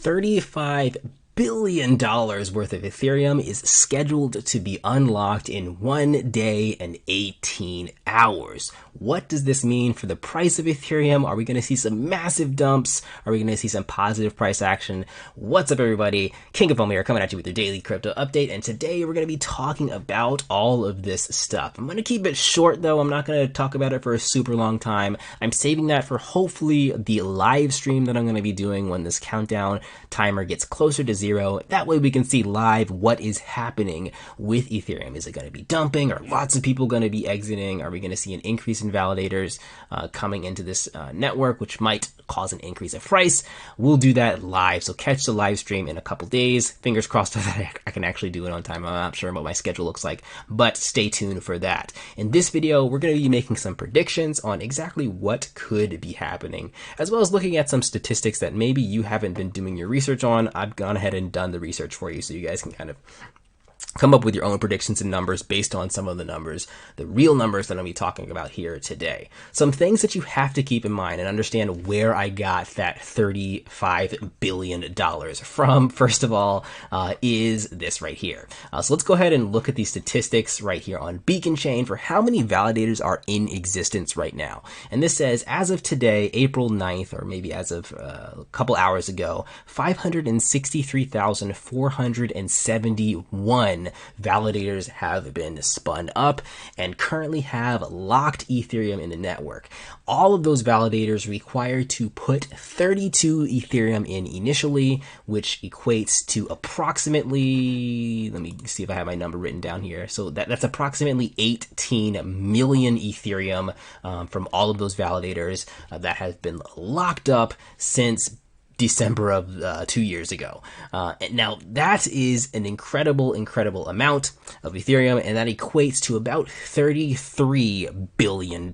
$35 billion worth of Ethereum is scheduled to be unlocked in 1 day and 18 hours. What does this mean for the price of Ethereum? Are we going to see some massive dumps? Are we going to see some positive price action? What's up, everybody? King of Fomo here, coming at you with your daily crypto update, and today we're going to be talking about all of this stuff. I'm going to keep it short, though. I'm not going to talk about it for a super long time. I'm saving that for hopefully the live stream that I'm going to be doing when this countdown timer gets closer to zero. That way we can see live what is happening with Ethereum. Is it going to be dumping? Are lots of people going to be exiting? Are we going to see an increase in validators coming into this network, which might cause an increase of price? We'll do that live, so catch the live stream in a couple days. Fingers crossed that I can actually do it on time. I'm not sure what my schedule looks like, but stay tuned for that. In this video, we're going to be making some predictions on exactly what could be happening, as well as looking at some statistics that maybe you haven't been doing your research on. I've gone ahead and done the research for you, so you guys can kind of come up with your own predictions and numbers based on some of the numbers, the real numbers that I'm going to be talking about here today. Some things that you have to keep in mind and understand where I got that $35 billion from, first of all, is this right here. So let's go ahead and look at these statistics right here on Beacon Chain for how many validators are in existence right now. And this says, as of today, April 9th, or maybe as of a couple hours ago, 563,471 validators have been spun up and currently have locked Ethereum in the network. All of those validators require to put 32 Ethereum in initially, which equates to approximately, let me see if I have my number written down here. So that's approximately 18 million Ethereum from all of those validators that have been locked up since December of 2 years ago. Now that is an incredible amount of Ethereum, and that equates to about $33 billion.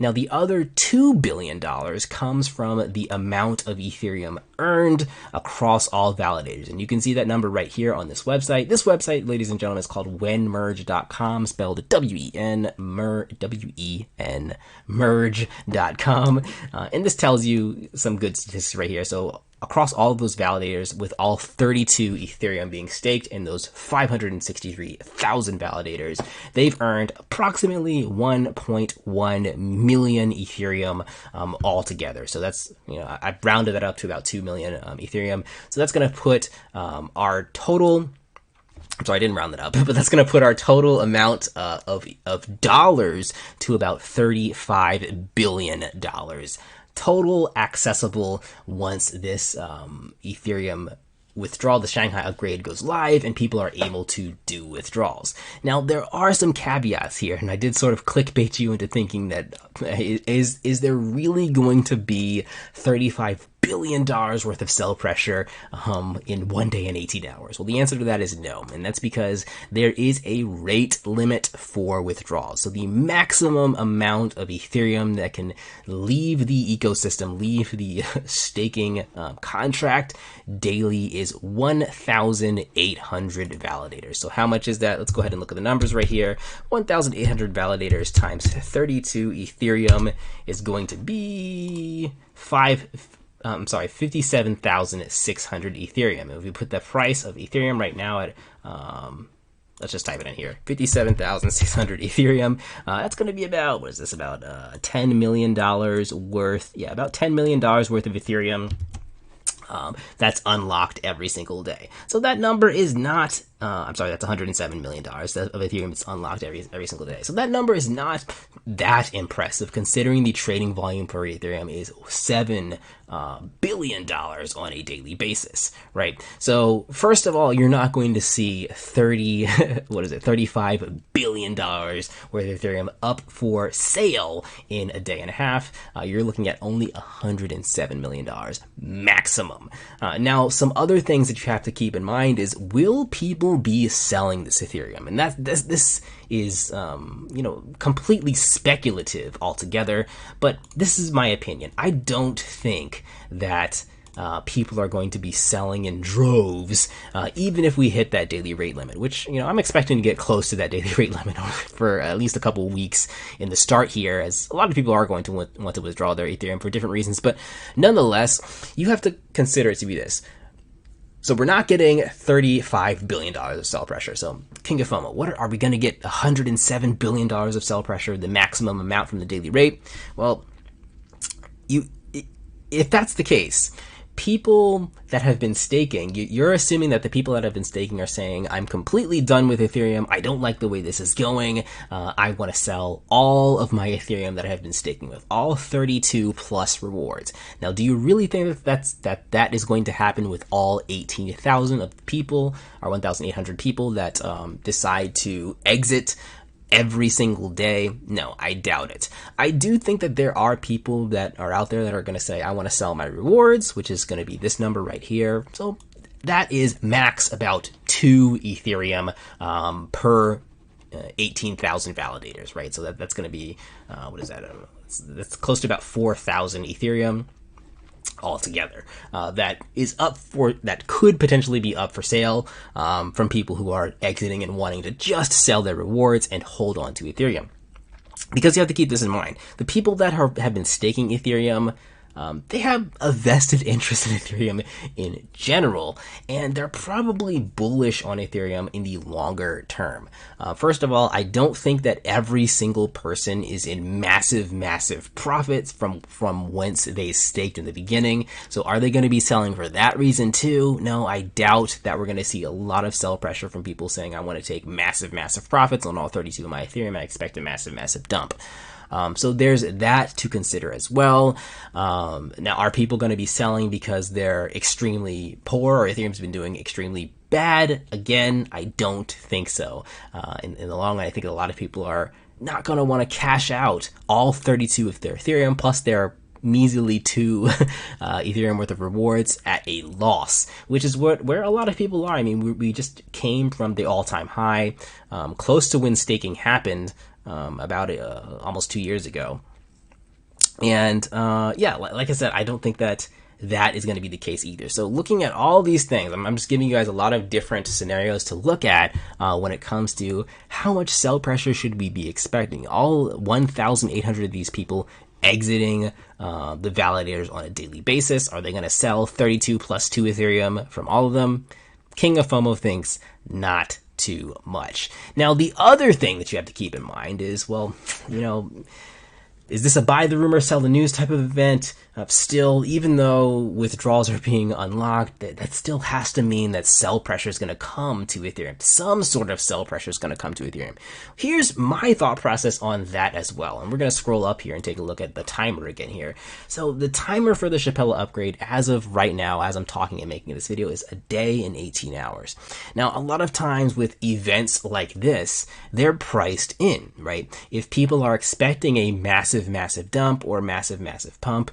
Now the other $2 billion comes from the amount of Ethereum earned across all validators, and you can see that number right here on this website. This website, ladies and gentlemen, is called wenmerge.com, spelled W-E-N, W-E-N, merge.com, and this tells you some good statistics right here. So across all of those validators, with all 32 Ethereum being staked in those 563,000 validators, they've earned approximately 1.1 million Ethereum altogether. So that's, I've rounded that up to about 2 million Ethereum. So that's going to put our total, I'm sorry, I didn't round it up, but that's going to put our total amount of dollars to about $35 billion. Total accessible once this Ethereum withdrawal, the Shanghai upgrade, goes live and people are able to do withdrawals. Now, there are some caveats here, and I did sort of clickbait you into thinking that is there really going to be $35 billion worth of sell pressure in 1 day and 18 hours? Well, the answer to that is no, and that's because there is a rate limit for withdrawals. So the maximum amount of Ethereum that can leave the ecosystem, leave the staking contract daily is 1,800 validators. So how much is that? Let's go ahead and look at the numbers right here. 1,800 validators times 32 Ethereum is going to be 57,600 Ethereum. And if we put the price of Ethereum right now at, let's just type it in here, 57,600 Ethereum, that's going to be about, what is this, about $10 million worth, about $10 million worth of Ethereum that's unlocked every single day. So that number is not, I'm sorry, that's $107 million of Ethereum that's unlocked every single day. So that number is not that impressive, considering the trading volume for Ethereum is $7 billion on a daily basis, right? So first of all, you're not going to see $35 billion worth of Ethereum up for sale in a day and a half. You're looking at only $107 million maximum. Now, some other things that you have to keep in mind is, will people be selling this Ethereum? And this is, completely speculative altogether, but this is my opinion. I don't think that people are going to be selling in droves, even if we hit that daily rate limit, which, I'm expecting to get close to that daily rate limit for at least a couple weeks in the start here, as a lot of people are going to want to withdraw their Ethereum for different reasons. But nonetheless, you have to consider it to be this. So we're not getting $35 billion of sell pressure. So King of FOMO, are we going to get $107 billion of sell pressure, the maximum amount from the daily rate? Well, if that's the case, people that have been staking, you're assuming that the people that have been staking are saying, I'm completely done with Ethereum. I don't like the way this is going. I want to sell all of my Ethereum that I have been staking with, all 32 plus rewards. Now, do you really think that is going to happen with all 18,000 of people, or 1,800 people that decide to exit every single day? No, I doubt it. I do think that there are people that are out there that are going to say, I want to sell my rewards, which is going to be this number right here. So that is max about 2 Ethereum per 18,000 validators, right? So that's going to be, what is that? That's close to about 4,000 Ethereum altogether. That could potentially be up for sale from people who are exiting and wanting to just sell their rewards and hold on to Ethereum. Because you have to keep this in mind. The people that have been staking Ethereum, they have a vested interest in Ethereum in general, and they're probably bullish on Ethereum in the longer term. First of all, I don't think that every single person is in massive profits from whence they staked in the beginning. So are they going to be selling for that reason too? No, I doubt that we're going to see a lot of sell pressure from people saying, I want to take massive profits on all 32 of my Ethereum. I expect a massive dump. So there's that to consider as well. Now, are people going to be selling because they're extremely poor, or Ethereum's been doing extremely bad? Again, I don't think so. In the long run, I think a lot of people are not going to want to cash out all 32 of their Ethereum plus their measly 2 Ethereum worth of rewards at a loss, which is where a lot of people are. I mean, we just came from the all-time high, close to when staking happened, about almost 2 years ago. And like I said, I don't think that is going to be the case either. So looking at all these things, I'm just giving you guys a lot of different scenarios to look at when it comes to how much sell pressure should we be expecting. All 1,800 of these people exiting the validators on a daily basis. Are they going to sell 32 plus 2 Ethereum from all of them? King of FOMO thinks not too much. Now, the other thing that you have to keep in mind is, well, is this a buy the rumor, sell the news type of event? Still, even though withdrawals are being unlocked, that still has to mean that sell pressure is going to come to Ethereum. Some sort of sell pressure is going to come to Ethereum. Here's my thought process on that as well. And we're going to scroll up here and take a look at the timer again here. So the timer for the Shapella upgrade, as of right now, as I'm talking and making this video, is a day and 18 hours. Now, a lot of times with events like this, they're priced in, right? If people are expecting a massive dump or massive pump,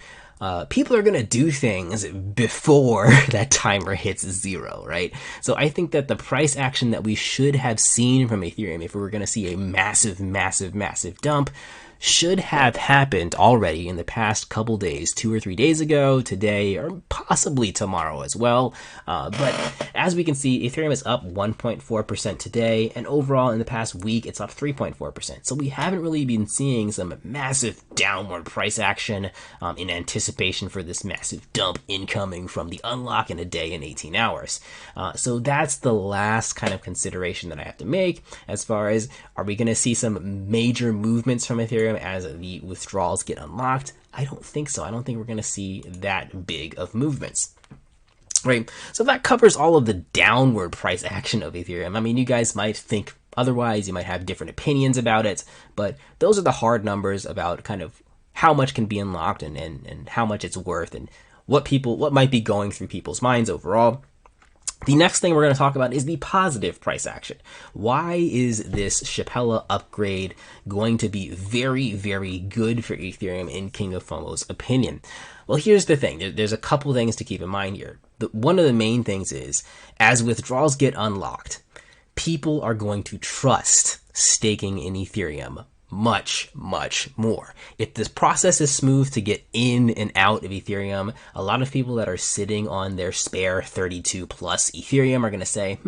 people are going to do things before that timer hits 0, right? So I think that the price action that we should have seen from Ethereum, if we were going to see a massive dump, should have happened already in the past couple days, 2 or 3 days ago, today, or possibly tomorrow as well. But as we can see, Ethereum is up 1.4% today, and overall in the past week, it's up 3.4%. So we haven't really been seeing some massive downward price action in anticipation for this massive dump incoming from the unlock in a day and 18 hours. So that's the last kind of consideration that I have to make as far as, are we going to see some major movements from Ethereum as the withdrawals get unlocked? I don't think so. I don't think we're going to see that big of movements. Right, so that covers all of the downward price action of Ethereum. I mean, you guys might think otherwise, you might have different opinions about it, but those are the hard numbers about kind of how much can be unlocked and how much it's worth and what might be going through people's minds overall. The next thing we're going to talk about is the positive price action. Why is this Shapella upgrade going to be very good for Ethereum in King of FOMO's opinion? Well, here's the thing. There's a couple things to keep in mind here. One of the main things is, as withdrawals get unlocked, people are going to trust staking in Ethereum much, much more. If this process is smooth to get in and out of Ethereum, a lot of people that are sitting on their spare 32 plus Ethereum are going to say,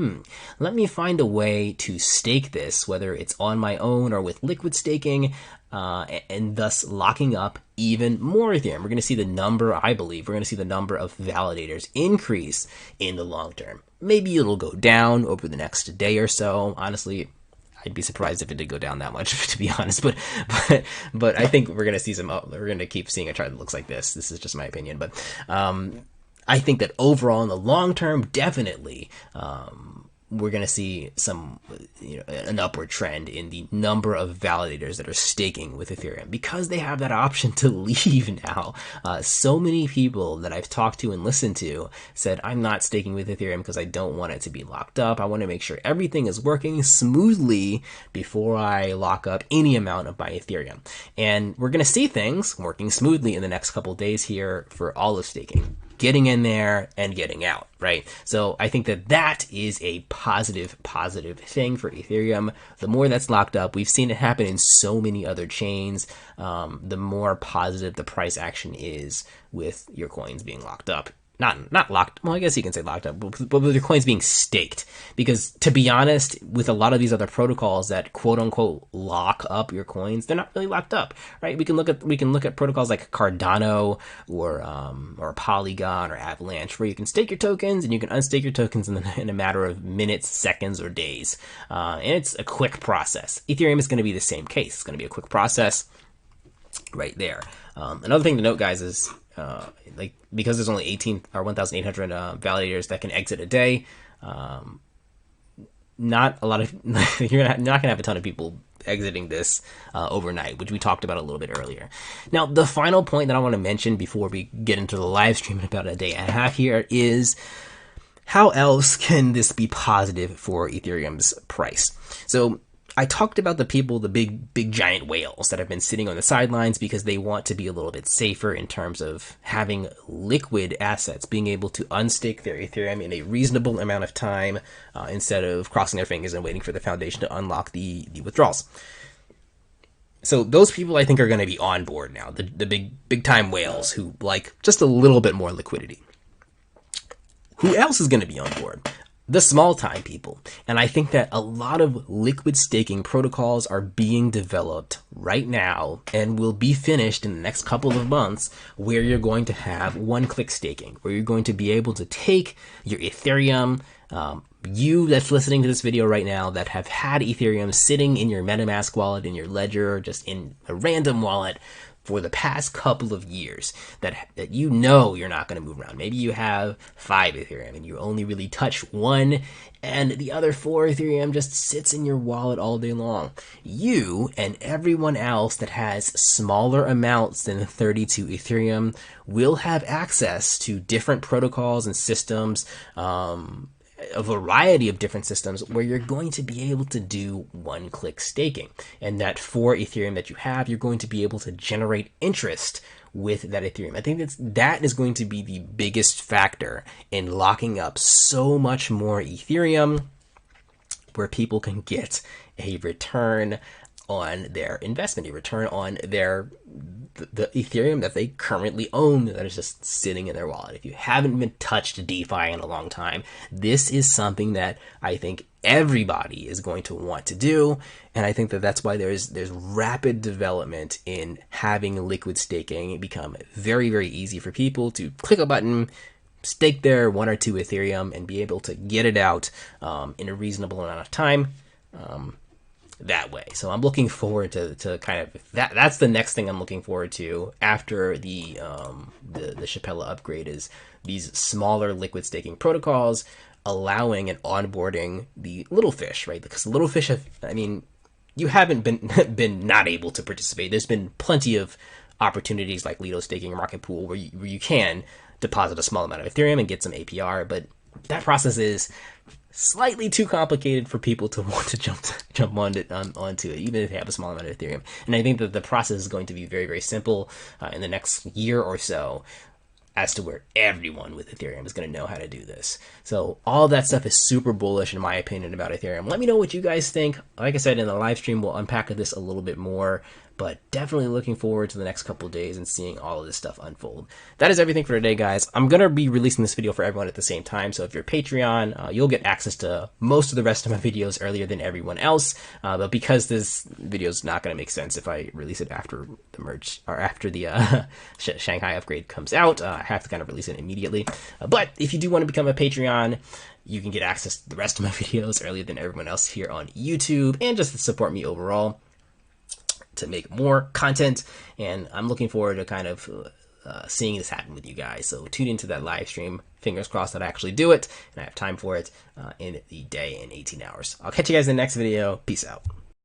let me find a way to stake this, whether it's on my own or with liquid staking, and thus locking up even more Ethereum. We're going to see the number, I believe, we're going to see the number of validators increase in the long term. Maybe it'll go down over the next day or so. Honestly, I'd be surprised if it did go down that much, to be honest. But I think we're going to see we're going to keep seeing a chart that looks like this. This is just my opinion. But I think that overall in the long term, definitely, we're going to see an upward trend in the number of validators that are staking with Ethereum because they have that option to leave now. So many people that I've talked to and listened to said, I'm not staking with Ethereum because I don't want it to be locked up. I want to make sure everything is working smoothly before I lock up any amount of my Ethereum. And we're going to see things working smoothly in the next couple of days here for all of staking. Getting in there and getting out, right? So I think that is a positive thing for Ethereum. The more that's locked up, we've seen it happen in so many other chains, the more positive the price action is with your coins being locked up. Not locked, well, I guess you can say locked up, but with your coins being staked. Because to be honest, with a lot of these other protocols that quote unquote lock up your coins, they're not really locked up, right? We can look at protocols like Cardano or Polygon or Avalanche, where you can stake your tokens and you can unstake your tokens in a matter of minutes, seconds, or days. And it's a quick process. Ethereum is going to be the same case. It's going to be a quick process right there. Another thing to note, guys, is because there's only 1,800 validators that can exit a day, not a lot of you're not gonna have a ton of people exiting this overnight, which we talked about a little bit earlier. Now, the final point that I want to mention before we get into the live stream in about a day and a half here is how else can this be positive for Ethereum's price? So I talked about the people, the big giant whales that have been sitting on the sidelines because they want to be a little bit safer in terms of having liquid assets, being able to unstake their Ethereum in a reasonable amount of time instead of crossing their fingers and waiting for the foundation to unlock the withdrawals. So those people, I think, are going to be on board now, the big time whales who like just a little bit more liquidity. Who else is going to be on board? The small time people. And I think that a lot of liquid staking protocols are being developed right now and will be finished in the next couple of months, where you're going to have one-click staking, where you're going to be able to take your Ethereum, you that's listening to this video right now that have had Ethereum sitting in your MetaMask wallet, in your ledger, or just in a random wallet for the past couple of years that you're not going to move around. Maybe you have 5 Ethereum and you only really touch 1 and the other 4 Ethereum just sits in your wallet all day long. You and everyone else that has smaller amounts than 32 Ethereum will have access to different protocols and systems, a variety of different systems where you're going to be able to do one-click staking. And that for Ethereum that you have, you're going to be able to generate interest with that Ethereum. I think that is going to be the biggest factor in locking up so much more Ethereum, where people can get a return on their investment, a return on the Ethereum that they currently own that is just sitting in their wallet. If you haven't been touched DeFi in a long time, this is something that I think everybody is going to want to do. And I think that that's why there's rapid development in having liquid staking become very, very easy for people to click a button, stake their 1 or 2 Ethereum, and be able to get it out in a reasonable amount of time. That way. So I'm looking forward to kind of that's the next thing I'm looking forward to after the Shapella upgrade, is these smaller liquid staking protocols allowing and onboarding the little fish, right? Because the little fish you haven't been not able to participate. There's been plenty of opportunities like Lido staking or Market Pool where you can deposit a small amount of Ethereum and get some APR, but that process is slightly too complicated for people to want to jump onto it, even if they have a small amount of Ethereum. And I think that the process is going to be very, very simple in the next year or so. as to where everyone with Ethereum is going to know how to do this. So all that stuff is super bullish in my opinion about Ethereum. Let me know what you guys think. Like I said, in the live stream, we'll unpack this a little bit more, but definitely looking forward to the next couple of days and seeing all of this stuff unfold. That is everything for today, guys. I'm going to be releasing this video for everyone at the same time. So if you're Patreon, you'll get access to most of the rest of my videos earlier than everyone else. But because this video is not going to make sense if I release it after the merge or after the Shanghai upgrade comes out, I have to kind of release it immediately. But if you do want to become a Patreon, you can get access to the rest of my videos earlier than everyone else here on YouTube, and just to support me overall to make more content. And I'm looking forward to kind of seeing this happen with you guys. So tune into that live stream. Fingers crossed that I actually do it and I have time for it in the day in 18 hours. I'll catch you guys in the next video. Peace out.